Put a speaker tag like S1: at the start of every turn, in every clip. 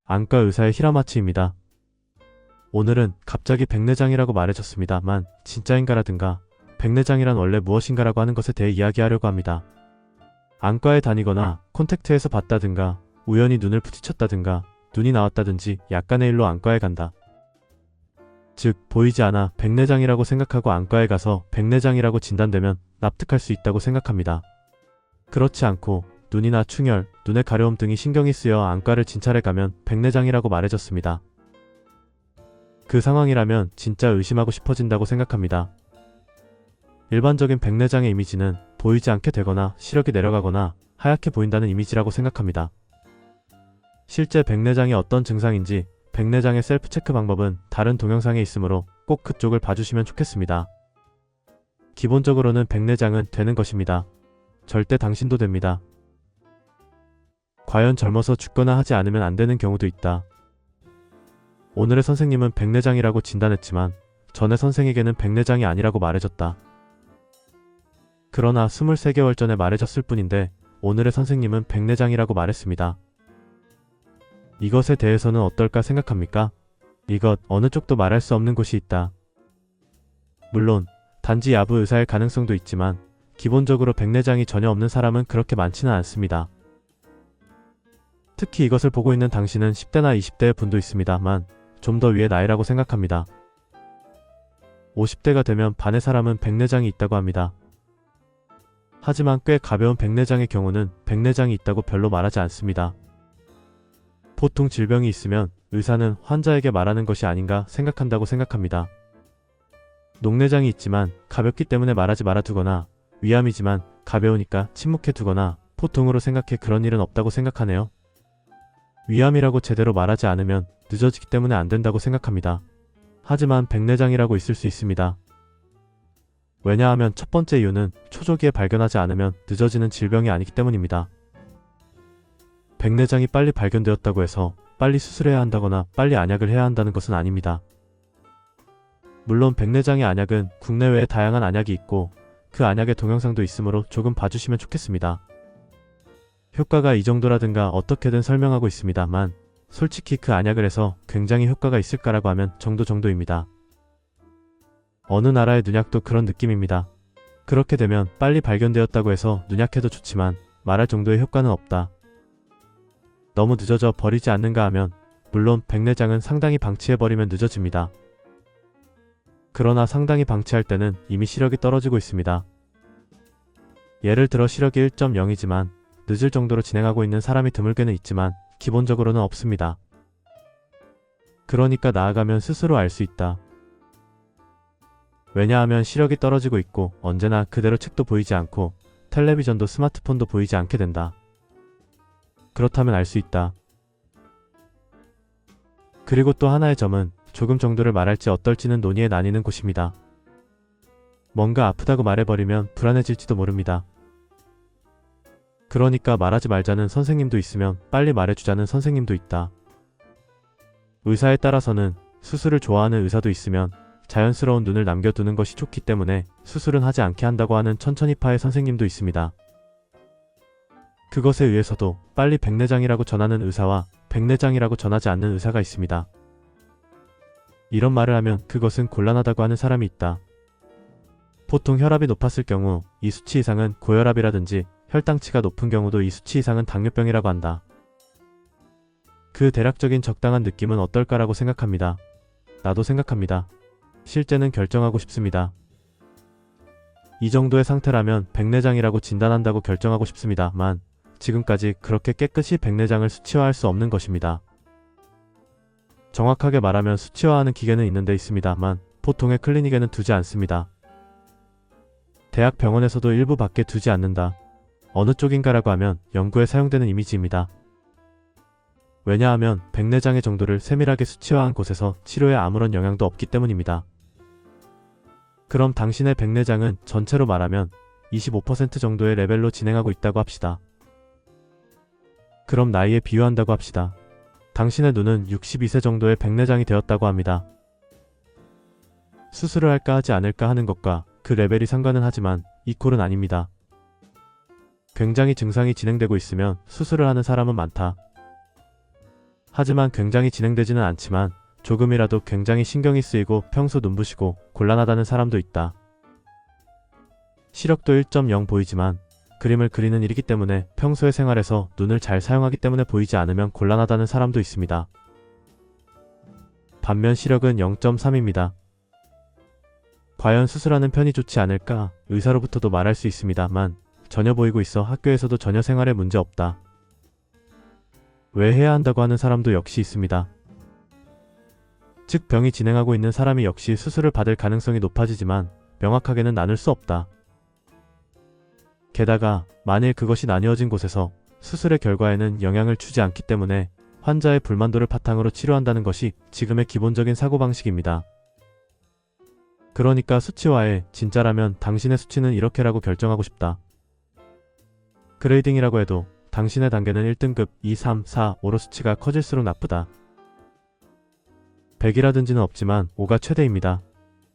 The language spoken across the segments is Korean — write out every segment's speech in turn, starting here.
S1: 안과 의사의 히라마츠입니다. 오늘은 갑자기 백내장이라고 말해줬습니다만 진짜인가라든가 백내장이란 원래 무엇인가라고 하는 것에 대해 이야기하려고 합니다. 안과에 다니거나 콘택트에서 봤다든가 우연히 눈을 부딪혔다든가 눈이 나왔다든지 약간의 일로 안과에 간다. 즉 보이지 않아 백내장이라고 생각하고 안과에 가서 백내장이라고 진단되면 납득할 수 있다고 생각합니다. 그렇지 않고 눈이나 충혈, 눈의 가려움 등이 신경이 쓰여 안과를 진찰해 가면 백내장이라고 말해줬습니다. 그 상황이라면 진짜 의심하고 싶어진다고 생각합니다. 일반적인 백내장의 이미지는 보이지 않게 되거나 시력이 내려가거나 하얗게 보인다는 이미지라고 생각합니다. 실제 백내장이 어떤 증상인지 백내장의 셀프 체크 방법은 다른 동영상에 있으므로 꼭 그쪽을 봐주시면 좋겠습니다. 기본적으로는 백내장은 되는 것입니다. 절대 당신도 됩니다. 과연 젊어서 죽거나 하지 않으면 안 되는 경우도 있다. 오늘의 선생님은 백내장이라고 진단했지만 전에 선생에게는 백내장이 아니라고 말해줬다. 그러나 23개월 전에 말해줬을 뿐인데 오늘의 선생님은 백내장이라고 말했습니다. 이것에 대해서는 어떨까 생각합니까? 이것 어느 쪽도 말할 수 없는 곳이 있다. 물론 단지 야부 의사일 가능성도 있지만 기본적으로 백내장이 전혀 없는 사람은 그렇게 많지는 않습니다. 특히 이것을 보고 있는 당신은 10대나 20대의 분도 있습니다만 좀 더 위의 나이라고 생각합니다. 50대가 되면 반의 사람은 백내장이 있다고 합니다. 하지만 꽤 가벼운 백내장의 경우는 백내장이 있다고 별로 말하지 않습니다. 보통 질병이 있으면 의사는 환자에게 말하는 것이 아닌가 생각한다고 생각합니다. 녹내장이 있지만 가볍기 때문에 말하지 말아두거나 위암이지만 가벼우니까 침묵해두거나 보통으로 생각해 그런 일은 없다고 생각하네요. 위암이라고 제대로 말하지 않으면 늦어지기 때문에 안 된다고 생각합니다. 하지만 백내장이라고 있을 수 있습니다. 왜냐하면 첫 번째 이유는 초조기에 발견하지 않으면 늦어지는 질병이 아니기 때문입니다. 백내장이 빨리 발견되었다고 해서 빨리 수술해야 한다거나 빨리 안약을 해야 한다는 것은 아닙니다. 물론 백내장의 안약은 국내외에 다양한 안약이 있고 그 안약의 동영상도 있으므로 조금 봐주시면 좋겠습니다. 효과가 이 정도라든가 어떻게든 설명하고 있습니다만 솔직히 그 안약을 해서 굉장히 효과가 있을까라고 하면 정도입니다. 어느 나라의 눈약도 그런 느낌입니다. 그렇게 되면 빨리 발견되었다고 해서 눈약해도 좋지만 말할 정도의 효과는 없다. 너무 늦어져 버리지 않는가 하면 물론 백내장은 상당히 방치해버리면 늦어집니다. 그러나 상당히 방치할 때는 이미 시력이 떨어지고 있습니다. 예를 들어 시력이 1.0이지만 늦을 정도로 진행하고 있는 사람이 드물게는 있지만 기본적으로는 없습니다. 그러니까 나아가면 스스로 알 수 있다. 왜냐하면 시력이 떨어지고 있고 언제나 그대로 책도 보이지 않고 텔레비전도 스마트폰도 보이지 않게 된다. 그렇다면 알 수 있다. 그리고 또 하나의 점은 조금 정도를 말할지 어떨지는 논의에 나뉘는 곳입니다. 뭔가 아프다고 말해버리면 불안해질지도 모릅니다. 그러니까 말하지 말자는 선생님도 있으면 빨리 말해주자는 선생님도 있다. 의사에 따라서는 수술을 좋아하는 의사도 있으면 자연스러운 눈을 남겨두는 것이 좋기 때문에 수술은 하지 않게 한다고 하는 천천히파의 선생님도 있습니다. 그것에 의해서도 빨리 백내장이라고 전하는 의사와 백내장이라고 전하지 않는 의사가 있습니다. 이런 말을 하면 그것은 곤란하다고 하는 사람이 있다. 보통 혈압이 높았을 경우 이 수치 이상은 고혈압이라든지 혈당치가 높은 경우도 이 수치 이상은 당뇨병이라고 한다. 그 대략적인 적당한 느낌은 어떨까라고 생각합니다. 나도 생각합니다. 실제는 결정하고 싶습니다. 이 정도의 상태라면 백내장이라고 진단한다고 결정하고 싶습니다만 지금까지 그렇게 깨끗이 백내장을 수치화할 수 없는 것입니다. 정확하게 말하면 수치화하는 기계는 있는 데 있습니다만 보통의 클리닉에는 두지 않습니다. 대학 병원에서도 일부 밖에 두지 않는다. 어느 쪽인가라고 하면 연구에 사용되는 이미지입니다. 왜냐하면 백내장의 정도를 세밀하게 수치화한 곳에서 치료에 아무런 영향도 없기 때문입니다. 그럼 당신의 백내장은 전체로 말하면 25% 정도의 레벨로 진행하고 있다고 합시다. 그럼 나이에 비유한다고 합시다. 당신의 눈은 62세 정도의 백내장이 되었다고 합니다. 수술을 할까 하지 않을까 하는 것과 그 레벨이 상관은 하지만 이꼴은 아닙니다. 굉장히 증상이 진행되고 있으면 수술을 하는 사람은 많다. 하지만 굉장히 진행되지는 않지만 조금이라도 굉장히 신경이 쓰이고 평소 눈부시고 곤란하다는 사람도 있다. 시력도 1.0 보이지만 그림을 그리는 일이기 때문에 평소의 생활에서 눈을 잘 사용하기 때문에 보이지 않으면 곤란하다는 사람도 있습니다. 반면 시력은 0.3입니다. 과연 수술하는 편이 좋지 않을까 의사로부터도 말할 수 있습니다만 전혀 보이고 있어 학교에서도 전혀 생활에 문제 없다. 왜 해야 한다고 하는 사람도 역시 있습니다. 즉 병이 진행하고 있는 사람이 역시 수술을 받을 가능성이 높아지지만 명확하게는 나눌 수 없다. 게다가 만일 그것이 나뉘어진 곳에서 수술의 결과에는 영향을 주지 않기 때문에 환자의 불만도를 바탕으로 치료한다는 것이 지금의 기본적인 사고방식입니다. 그러니까 수치화에 진짜라면 당신의 수치는 이렇게라고 결정하고 싶다. 그레이딩이라고 해도 당신의 단계는 1등급, 2, 3, 4, 5로 수치가 커질수록 나쁘다. 100이라든지는 없지만 5가 최대입니다.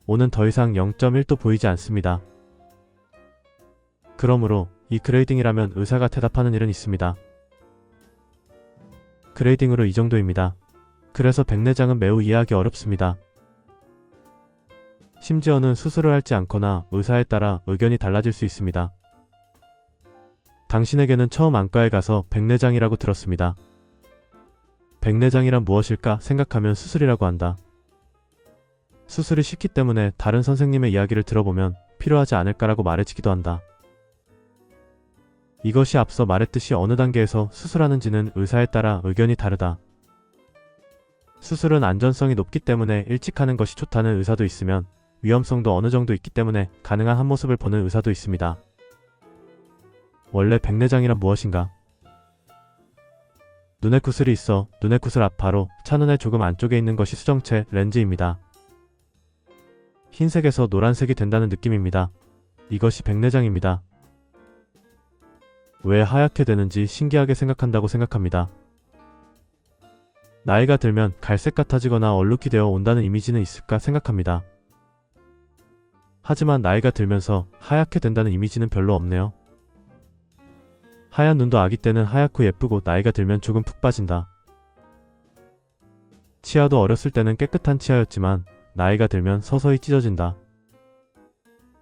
S1: 5는 더 이상 0.1도 보이지 않습니다. 그러므로 이 그레이딩이라면 의사가 대답하는 일은 있습니다. 그레이딩으로 이 정도입니다. 그래서 백내장은 매우 이해하기 어렵습니다. 심지어는 수술을 할지 않거나 의사에 따라 의견이 달라질 수 있습니다. 당신에게는 처음 안과에 가서 백내장이라고 들었습니다. 백내장이란 무엇일까 생각하면 수술이라고 한다. 수술이 쉽기 때문에 다른 선생님의 이야기를 들어보면 필요하지 않을까라고 말해지기도 한다. 이것이 앞서 말했듯이 어느 단계에서 수술하는지는 의사에 따라 의견이 다르다. 수술은 안전성이 높기 때문에 일찍 하는 것이 좋다는 의사도 있으면 위험성도 어느 정도 있기 때문에 가능한 한 모습을 보는 의사도 있습니다. 원래 백내장이란 무엇인가? 눈에 구슬이 있어 눈의 구슬 앞 바로 차눈의 조금 안쪽에 있는 것이 수정체 렌즈입니다. 흰색에서 노란색이 된다는 느낌입니다. 이것이 백내장입니다. 왜 하얗게 되는지 신기하게 생각한다고 생각합니다. 나이가 들면 갈색 같아지거나 얼룩이 되어 온다는 이미지는 있을까 생각합니다. 하지만 나이가 들면서 하얗게 된다는 이미지는 별로 없네요. 하얀 눈도 아기 때는 하얗고 예쁘고 나이가 들면 조금 푹 빠진다. 치아도 어렸을 때는 깨끗한 치아였지만 나이가 들면 서서히 찢어진다.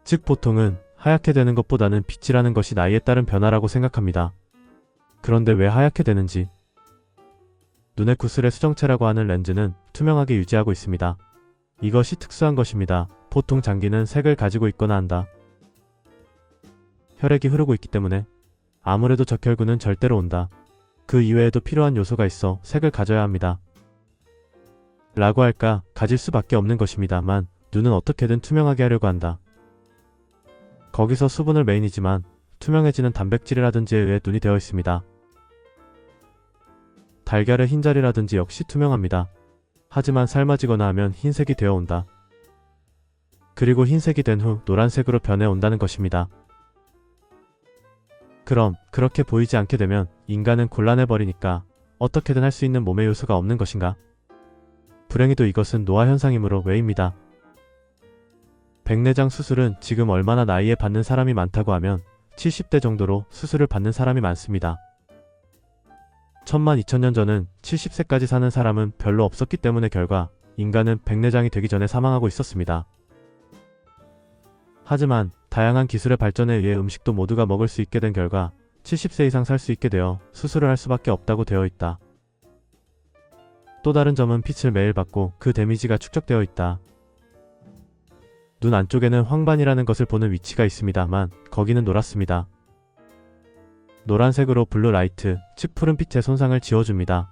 S1: 즉 보통은 하얗게 되는 것보다는 빛이라는 것이 나이에 따른 변화라고 생각합니다. 그런데 왜 하얗게 되는지? 눈의 구슬의 수정체라고 하는 렌즈는 투명하게 유지하고 있습니다. 이것이 특수한 것입니다. 보통 장기는 색을 가지고 있거나 한다. 혈액이 흐르고 있기 때문에 아무래도 적혈구는 절대로 온다. 그 이외에도 필요한 요소가 있어 색을 가져야 합니다. 라고 할까 가질 수밖에 없는 것입니다만 눈은 어떻게든 투명하게 하려고 한다. 거기서 수분을 메인이지만 투명해지는 단백질이라든지에 의해 눈이 되어 있습니다. 달걀의 흰자리라든지 역시 투명합니다. 하지만 삶아지거나 하면 흰색이 되어 온다. 그리고 흰색이 된 후 노란색으로 변해 온다는 것입니다. 그럼 그렇게 보이지 않게 되면 인간은 곤란해버리니까 어떻게든 할 수 있는 몸의 요소가 없는 것인가? 불행히도 이것은 노화 현상이므로 왜입니다. 백내장 수술은 지금 얼마나 나이에 받는 사람이 많다고 하면 70대 정도로 수술을 받는 사람이 많습니다. 12,000년 전은 70세까지 사는 사람은 별로 없었기 때문에 결과 인간은 백내장이 되기 전에 사망하고 있었습니다. 하지만 다양한 기술의 발전에 의해 음식도 모두가 먹을 수 있게 된 결과 70세 이상 살 수 있게 되어 수술을 할 수밖에 없다고 되어 있다. 또 다른 점은 빛을 매일 받고 그 데미지가 축적되어 있다. 눈 안쪽에는 황반이라는 것을 보는 위치가 있습니다만 거기는 노랗습니다. 노란색으로 블루라이트, 즉 푸른빛의 손상을 지워줍니다.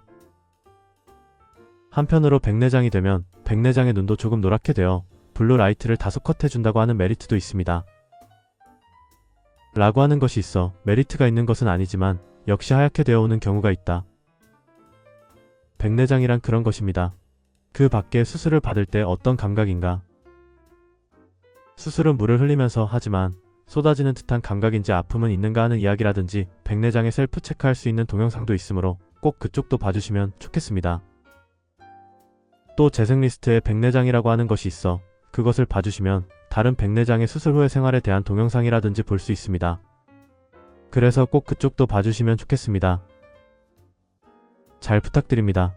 S1: 한편으로 백내장이 되면 백내장의 눈도 조금 노랗게 되어 블루라이트를 다소 컷해준다고 하는 메리트도 있습니다. 라고 하는 것이 있어 메리트가 있는 것은 아니지만 역시 하얗게 되어 오는 경우가 있다. 백내장이란 그런 것입니다. 그 밖에 수술을 받을 때 어떤 감각인가? 수술은 물을 흘리면서 하지만 쏟아지는 듯한 감각인지 아픔은 있는가 하는 이야기라든지 백내장의 셀프 체크할 수 있는 동영상도 있으므로 꼭 그쪽도 봐주시면 좋겠습니다. 또 재생 리스트에 백내장이라고 하는 것이 있어 그것을 봐주시면 다른 백내장의 수술 후의 생활에 대한 동영상이라든지 볼 수 있습니다. 그래서 꼭 그쪽도 봐주시면 좋겠습니다. 잘 부탁드립니다.